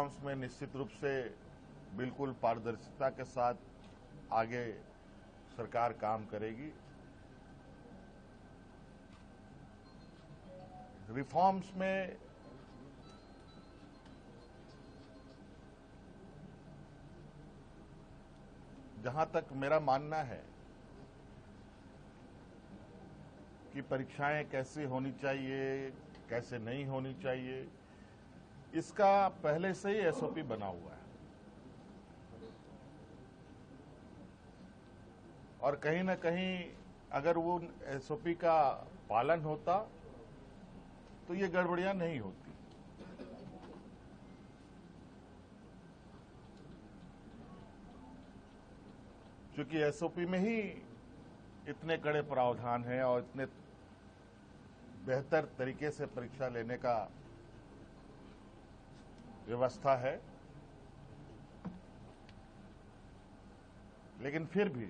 Reforms में निश्चित रूप से बिल्कुल पारदर्शिता के साथ आगे सरकार काम करेगी। रिफॉर्म्स में जहां तक मेरा मानना है कि परीक्षाएं कैसे होनी चाहिए, कैसे नहीं होनी चाहिए, इसका पहले से ही एसओपी बना हुआ है और कहीं ना कहीं अगर वो एसओपी का पालन होता तो ये गड़बड़ियां नहीं होती। क्योंकि एसओपी में ही इतने कड़े प्रावधान हैं और इतने बेहतर तरीके से परीक्षा लेने का व्यवस्था है, लेकिन फिर भी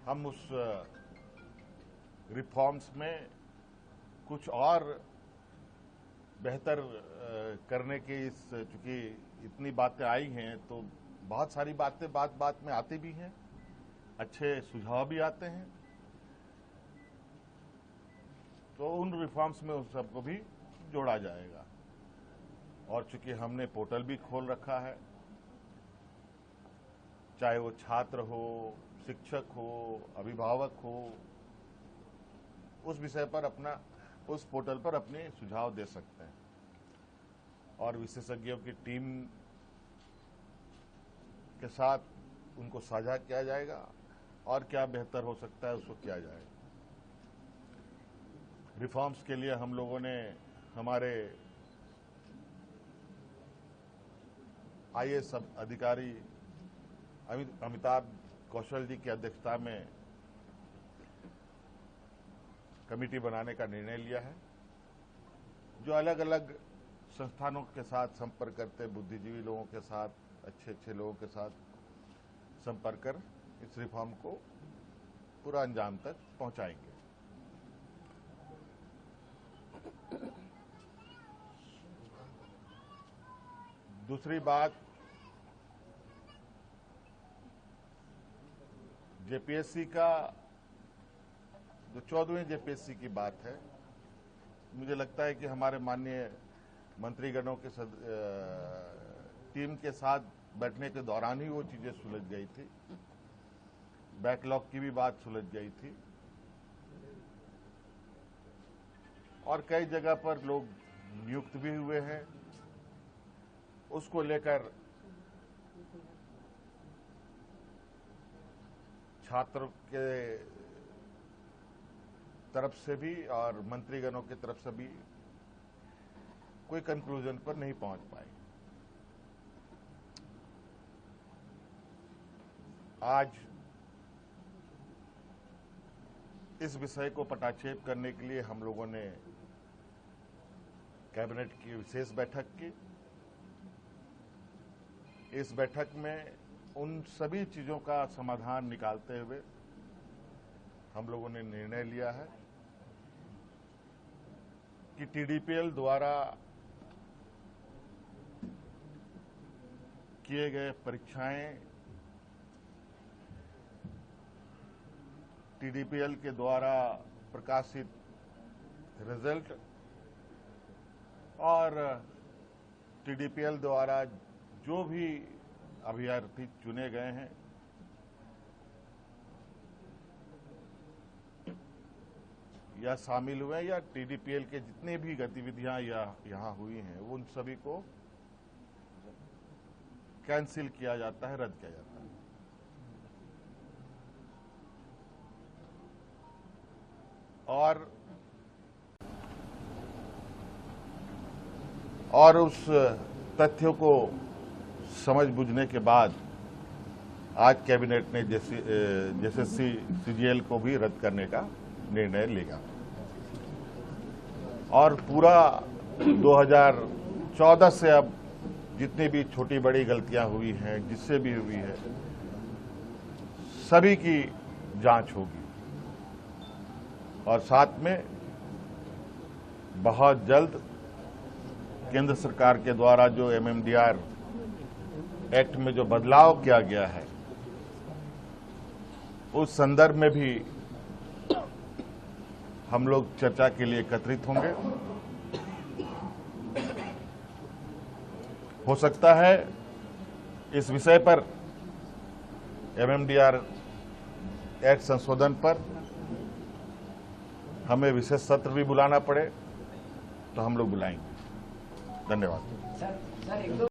हम उस रिफॉर्म्स में कुछ और बेहतर करने की चूंकि इतनी बातें आई हैं तो बहुत सारी बातें बात में आती भी हैं, अच्छे सुझाव भी आते हैं, तो उन रिफॉर्म्स में उस सबको भी जोड़ा जाएगा। और चूंकि हमने पोर्टल भी खोल रखा है, चाहे वो छात्र हो, शिक्षक हो, अभिभावक हो, उस विषय पर उस पोर्टल पर अपने सुझाव दे सकते हैं और विशेषज्ञों की टीम के साथ उनको साझा किया जाएगा और क्या बेहतर हो सकता है उसको किया जाएगा। रिफॉर्म्स के लिए हम लोगों ने हमारे आईएएस अधिकारी अमिताभ कौशल जी की अध्यक्षता में कमेटी बनाने का निर्णय लिया है, जो अलग अलग संस्थानों के साथ संपर्क करते, बुद्धिजीवी लोगों के साथ, अच्छे लोगों के साथ संपर्क कर इस रिफॉर्म को पूरा अंजाम तक पहुंचाएंगे। दूसरी बात, जेपीएससी का जो 14वीं जेपीएससी की बात है, मुझे लगता है कि हमारे माननीय मंत्रीगणों के टीम के साथ बैठने के दौरान ही वो चीजें सुलझ गई थी। बैकलॉग की भी बात सुलझ गई थी और कई जगह पर लोग नियुक्त भी हुए हैं। उसको लेकर छात्रों के तरफ से भी और मंत्रीगणों की तरफ से भी कोई कंक्लूजन पर नहीं पहुंच पाए। आज इस विषय को पटाक्षेप करने के लिए हम लोगों ने कैबिनेट की विशेष बैठक की। इस बैठक में उन सभी चीजों का समाधान निकालते हुए हम लोगों ने निर्णय लिया है कि टीडीपीएल द्वारा किए गए परीक्षाएं, टीडीपीएल के द्वारा प्रकाशित रिजल्ट और टीडीपीएल द्वारा जो भी अभ्यर्थी चुने गए हैं, या शामिल हुए या टीडीपीएल के जितने भी गतिविधियां यहां हुई हैं, उन सभी को कैंसिल किया जाता है, रद्द किया जाता है। और उस तथ्यों को समझ बुझने के बाद आज कैबिनेट ने जेएसएससी सीजीएल को भी रद्द करने का निर्णय लेगा और पूरा 2014 से अब जितनी भी छोटी बड़ी गलतियां हुई हैं, जिससे भी हुई है, सभी की जांच होगी और साथ में बहुत जल्द केंद्र सरकार के द्वारा जो MMDR एक्ट में जो बदलाव किया गया है, उस संदर्भ में भी हम लोग चर्चा के लिए एकत्रित होंगे। हो सकता है इस विषय पर MMDR एक्ट संशोधन पर हमें विशेष सत्र भी बुलाना पड़े, तो हम लोग बुलाएंगे। धन्यवाद।